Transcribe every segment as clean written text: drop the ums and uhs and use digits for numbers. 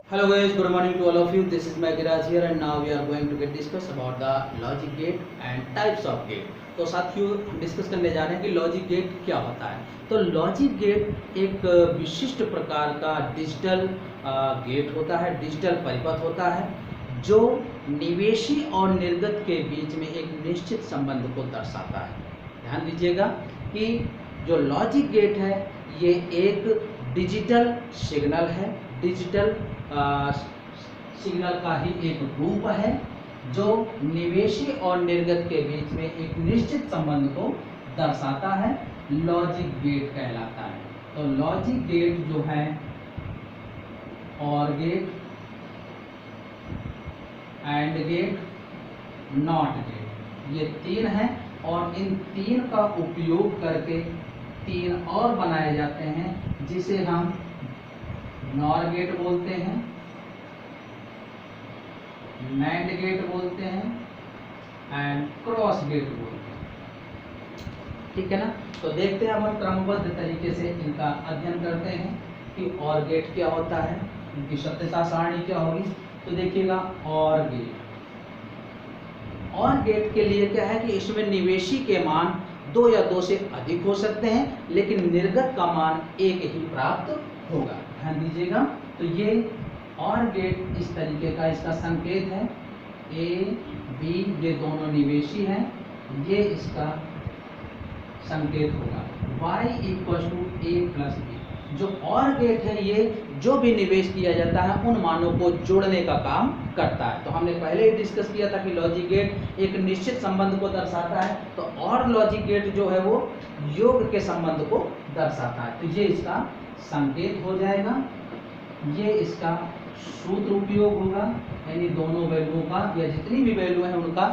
Hello guys, good morning to all of you. This is Megiraj here and now we are going to get discuss about the logic gate and types of gate. तो साथियों discuss करने जा रहे हैं कि logic gate क्या होता है। तो लॉजिक गेट एक विशिष्ट प्रकार का डिजिटल गेट होता है, डिजिटल परिपथ होता है जो निवेशी और निर्गत के बीच में एक निश्चित संबंध को दर्शाता है। ध्यान दीजिएगा कि जो लॉजिक गेट है ये एक डिजिटल सिग्नल है, डिजिटल सिग्नल का ही एक रूप है जो निवेशी और निर्गत के बीच में एक निश्चित संबंध को दर्शाता है, लॉजिक गेट कहलाता है। तो लॉजिक गेट जो है और gate, and gate, not gate, ये तीन हैं और इन तीन का उपयोग करके तीन और बनाए जाते हैं जिसे हम नॉर गेट बोलते हैं, नैंड गेट बोलते हैं एंड क्रॉस गेट बोलते हैं। ठीक है ना। तो देखते हैं, अब हम क्रमबद्ध तरीके से इनका अध्ययन करते हैं कि और गेट क्या होता है, इनकी सत्यता सारणी क्या होगी। तो देखिएगा और गेट के लिए क्या है कि इसमें निवेशी के मान 2 या 2 से अधिक हो सकते हैं लेकिन निर्गत का मान 1 ही प्राप्त होगा। ध्यान दीजिएगा। तो ये और गेट इस तरीके का इसका संकेत है, ए बी, ये दोनों निवेशी हैं, ये इसका संकेत होगा y equal to A plus B. जो और गेट है ये जो भी निवेश किया जाता है उन मानों को जोड़ने का काम करता है। तो हमने पहले ही डिस्कस किया था कि लॉजिक गेट एक निश्चित संबंध को दर्शाता है, तो और लॉजिक गेट जो है वो योग के संबंध को दर्शाता है। तो ये इसका संकेत हो जाएगा, ये इसका सूत्र उपयोग होगा, यानी दोनों वैल्यूओं का या जितनी भी वैल्यू है उनका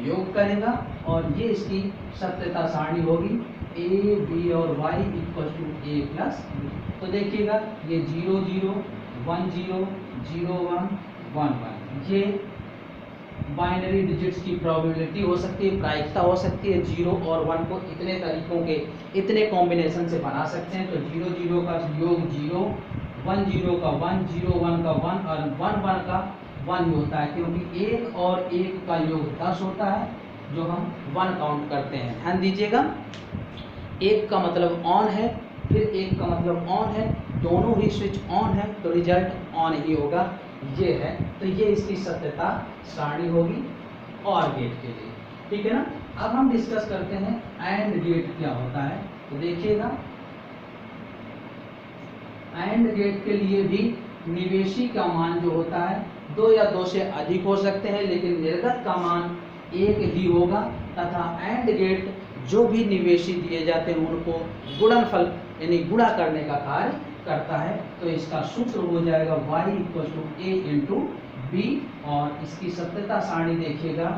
योग करेगा और ये इसकी सत्यता सारणी होगी ए बी और y equal to A plus B. तो देखिएगा ये 0 0 1 0 0 1 1 1, ये बाइनरी डिजिट्स की प्रोबेबिलिटी हो सकती है, प्रायिकता हो सकती है। 0 और 1 को इतने तरीकों के इतने कॉम्बिनेशन से बना सकते हैं। तो 0 0 का योग 0, 1 0 का 1, 0 1 का 1 और 1 1 का 1 होता है, क्योंकि 1 और 1 का योग 10 होता है जो हम 1 काउंट करते हैं। ध्यान दीजिएगा, 1 का मतलब ऑन है, फिर 1 का मतलब ऑन है, दोनों ही स्विच ऑन है तो रिजल्ट ऑन ही होगा, ये है। तो ये इसकी सत्यता सारणी होगी और गेट के लिए। ठीक है ना। अब हम डिस्कस करते हैं एंड गेट क्या होता है। तो देखिएगा एंड गेट के लिए भी निवेशी का मान जो होता है 2 या 2 से अधिक हो सकते हैं लेकिन निर्गत का मान 1 ही होगा, तथा एंड गेट जो भी निवेशी दिए जाते हैं उनको गुणनफल यानी गुणा करने का कार्य करता है। तो इसका सूत्र हो जाएगा y equal to A into B और इसकी सत्यता सारणी देखिएगा,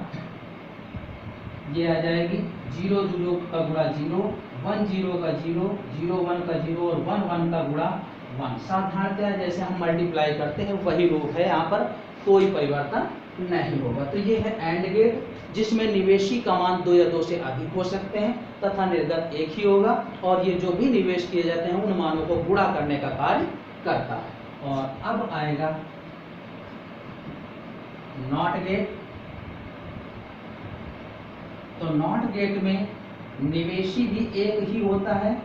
ये आ जाएगी 0 0 का गुणा 0, 1 0 का 0, 0 1 का 0 और 1 1 का गुणा 1। साधारणतया जैसे हम मल्टीप्लाई करते हैं वही रूप है, यहाँ पर कोई परिवर्तन नहीं होगा। तो ये है एंड गेट जिसमें निवेशी का मान 2 या 2 से अधिक हो सकते हैं तथा निर्गत 1 ही होगा और ये जो भी निवेश किए जाते हैं उन मानों को गुणा करने का कार्य करता है। और अब आएगा नॉट गेट। तो नॉट गेट में निवेशी भी 1 ही होता है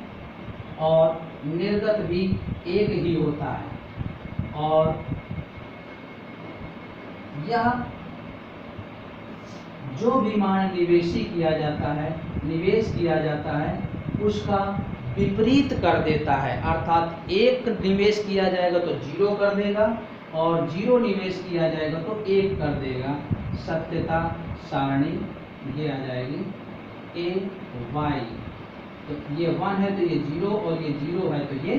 और निर्गत भी 1 ही होता है और यह जो भी मान निवेशी किया जाता है, निवेश किया जाता है उसका विपरीत कर देता है। अर्थात 1 निवेश किया जाएगा तो 0 कर देगा और 0 निवेश किया जाएगा तो 1 कर देगा। सत्यता सारणी ये आ जाएगी ए वाई। तो ये 1 है तो ये 0 और ये 0 है तो ये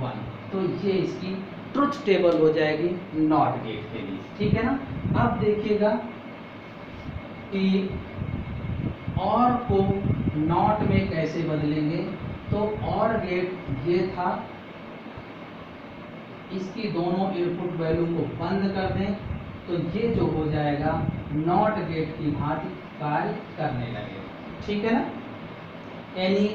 1। तो ये इसकी ट्रुथ टेबल हो जाएगी नॉट गेट के लिए। ठीक है ना। अब देखिएगा कि और को नॉट में कैसे बदलेंगे। तो और गेट ये था, इसकी दोनों इनपुट वैल्यू को बंद कर दें तो ये जो हो जाएगा नॉट गेट की भांति कार्य करने लगेगा। ठीक है ना। यानी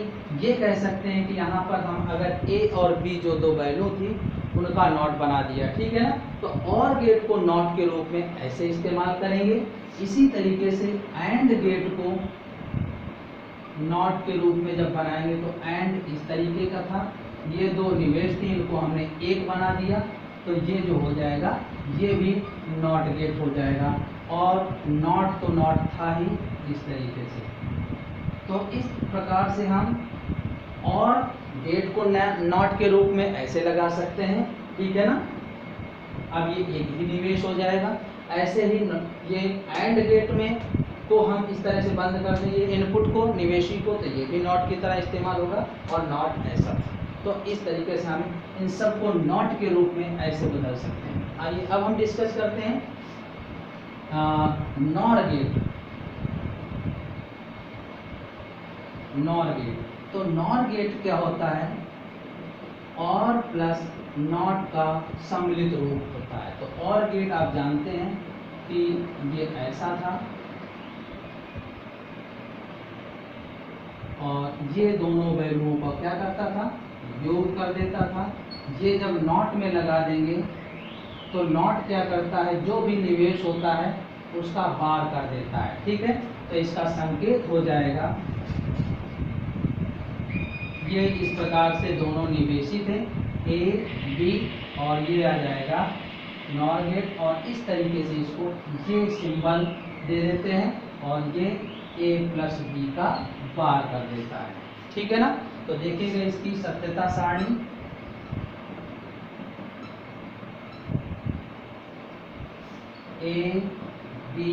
ये कह सकते हैं कि यहाँ पर हम अगर ए और बी जो दो वैल्यू थी उनका नॉट बना दिया, ठीक है ना। तो और गेट को नॉट के रूप में ऐसे इस्तेमाल करेंगे। इसी तरीके से एंड गेट को नॉट के रूप में जब बनाएंगे तो एंड इस तरीके का था, ये दो निवेश थी, इनको हमने एक बना दिया, तो ये जो हो जाएगा ये भी नॉट गेट हो जाएगा। और नॉट तो नॉट था ही इस तरीके से। तो इस प्रकार से हम और गेट को नॉट के रूप में ऐसे लगा सकते हैं, ठीक है ना। अब ये एक ही निवेश हो जाएगा। ऐसे ही ये एंड गेट में को हम इस तरह से बंद कर देंगे इनपुट को, निवेशी को, तो ये भी नॉट की तरह इस्तेमाल होगा और नॉट ऐसा। तो इस तरीके से हम इन सब को नॉट के रूप में ऐसे बदल सकते हैं। आइए अब हम डिस्कस करते हैं नॉर गेट। नॉर गेट, तो नॉर गेट क्या होता है, और प्लस नॉट का सम्मिलित रूप होता है। तो और गेट आप जानते हैं कि ये ऐसा था और ये दोनों वैल्यूओं का क्या करता था, योग कर देता था। ये जब नॉट में लगा देंगे तो नॉट क्या करता है, जो भी निवेश होता है उसका बार कर देता है, ठीक है। तो इसका संकेत हो जाएगा, ये इस प्रकार से दोनों निवेशी थे ए बी, और ये आ जाएगा नॉर गेट। और इस तरीके से इसको ये सिंबल दे देते हैं और ये ए प्लस बी का बार कर देता है, ठीक है ना। तो देखिएगा इसकी सत्यता सारणी, A B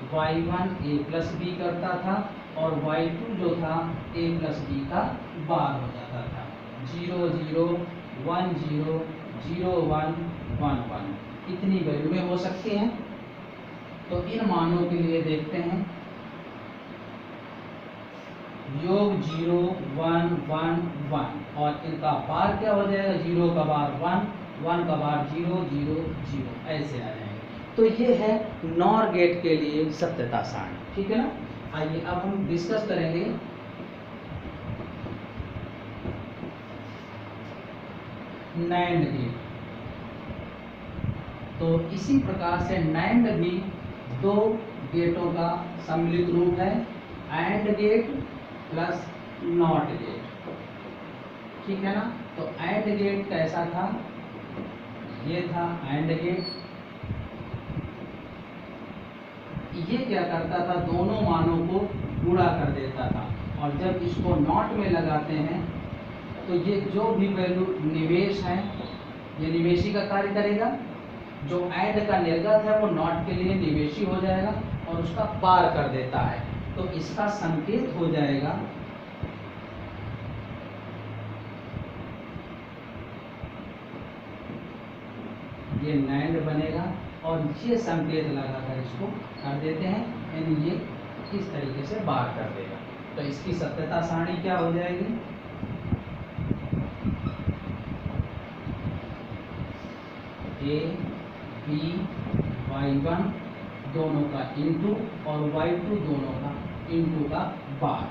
y1 A plus B करता था और y2 जो था ए प्लस बी का बार हो जाता था। 0 0 1 0 0 1 1 1 इतनी वैल्यू में हो सकती हैं। तो इन मानों के लिए देखते हैं, योग 0 1 1 1 और इनका बार क्या हो जाएगा, 0 का बार 1 1 का बार 0 0 0 ऐसे आ जाएगा। तो ये है नॉर गेट के लिए सत्यता सारणी, ठीक है ना। आइए अब हम डिस्कस करेंगे नैंड गेट। तो इसी प्रकार से नैंड भी दो गेटों का सम्मिलित रूप है, and gate plus not gate, ठीक है ना। तो एंड गेट कैसा था, ये था एंड गेट। ये क्या करता था, दोनों मानों को गुणा कर देता था, और जब इसको नॉट में लगाते हैं तो ये जो भी वैल्यू निवेश है ये निवेशी का कार्य करेगा, जो एंड का निर्गत है वो नॉट के लिए निवेशी हो जाएगा और उसका पार कर देता है। तो इसका संकेत हो जाएगा ये नैंड बनेगा, और ये संकेत लगाकर इसको कर देते हैं, यानी ये इस तरीके से बार कर देगा। तो इसकी सत्यता सारणी क्या हो जाएगी, ए बी y1 दोनों का इंटू और y2 दोनों का इंटू का बार,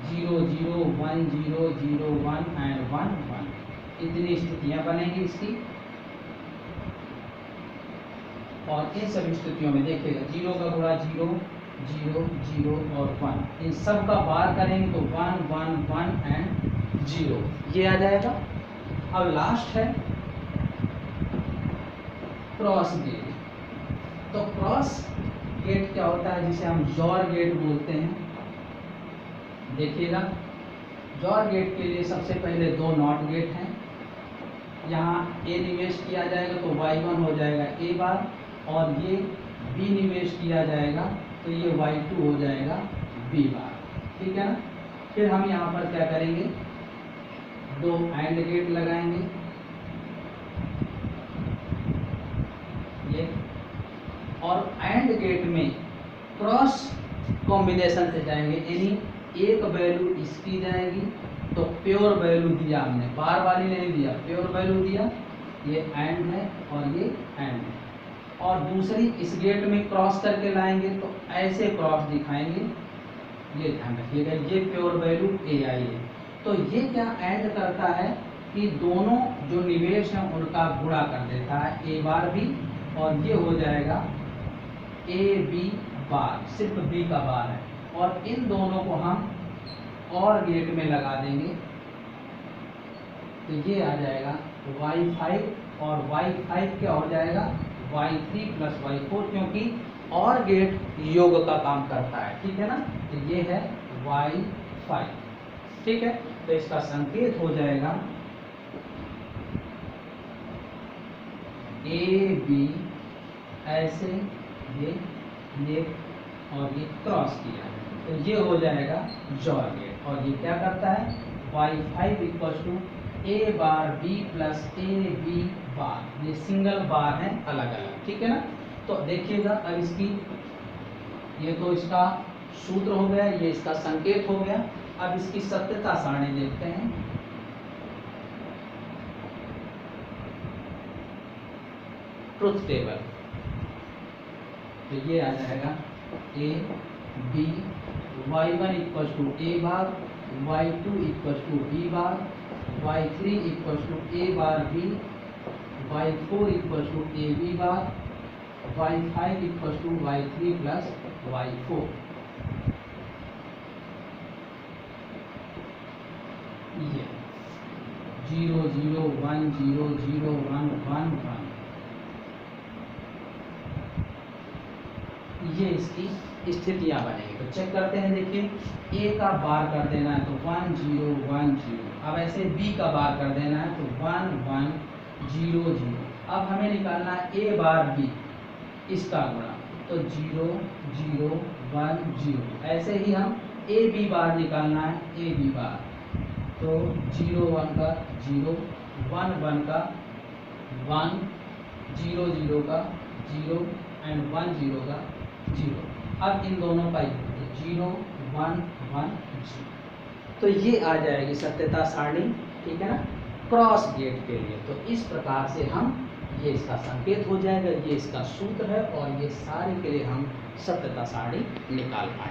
0 0 1 0 0 1 एंड 1 1 इतनी स्थितियां बनेंगी इसकी। और इन सभी स्थितियों में देखिएगा 0 का गुणा 0 0 0 और 1, इन सब का बार करेंगे तो 1 1 1 एंड 0 ये आ जाएगा। अब लास्ट है क्रॉस गेट। तो क्रॉस गेट क्या होता है, जिसे हम जॉर गेट बोलते हैं। देखिएगा जॉर गेट के लिए सबसे पहले दो नॉट गेट हैं, यहाँ ए निवेश किया जाएगा तो y1 हो जाएगा ए बार, और ये b निवेश किया जाएगा तो ये y2 हो जाएगा b बार, ठीक है ना। फिर हम यहाँ पर क्या करेंगे, दो एंड गेट लगाएंगे, ये, और एंड गेट में क्रॉस कॉम्बिनेशन से जाएंगे, यानी एक वैल्यू इसकी जाएगी तो प्योर वैल्यू दिया हमने, बार वाली नहीं दिया, प्योर वैल्यू दिया, ये एंड है और ये एंड है। और दूसरी इस गेट में क्रॉस करके लाएंगे तो ऐसे क्रॉस दिखाएंगे, ये ध्यान रखिएगा, ये प्योर वैल्यू ए आई है। तो ये क्या एंड करता है, कि दोनों जो निवेश हैं उनका गुणा कर देता है ए बार बी, और ये हो जाएगा ए बी बार, सिर्फ बी का बार है, और इन दोनों को हम और गेट में लगा देंगे तो ये आ जाएगा y5, और y5 क्या हो जाएगा y3 प्लस y4, क्योंकि और गेट योग का काम करता है, ठीक है ना। तो ये है y5, ठीक है। तो इसका संकेत हो जाएगा ए बी, ऐसे ये और ये क्रॉस किया, तो ये हो जाएगा जॉर गेट, और ये क्या करता है y5 equal to A bar B plus A B bar, ये सिंगल बार है अलग अलग, ठीक है ना। तो देखिएगा अब इसकी, ये तो इसका सूत्र हो गया, ये इसका संकेत हो गया। अब इसकी सत्यता सारणी देखते हैं। ट्रुथ टेबल, तो ये आ जाएगा A B, y1 equal to A bar, y2 equal to B bar, y3 equal to A bar B, y4 equal to A B bar, y5 equal to y3 plus y4। ये 0 0 1 0 0 1 1 1, ये इसकी स्थितियां बनेगी। तो चेक करते हैं, देखिए ए का बार कर देना है तो 1 0 1 0, अब ऐसे बी का बार कर देना है तो 1 1 0 0। अब हमें निकालना है ए बार बी, इसका गुणा, तो 0 0 1 0। ऐसे ही हम ए बी बार निकालना है, ए बी बार, तो 0 1 का 0, 1 1 का 1, 0 0 का 0 एंड 1 0 का 0। अब इन दोनों का 0 1 1 0, तो ये आ जाएगी सत्यता सारणी, ठीक है ना, क्रॉस गेट के लिए। तो इस प्रकार से हम, ये इसका संकेत हो जाएगा, ये इसका सूत्र है, और ये सारे के लिए हम सत्यता सारणी निकाल पाएंगे।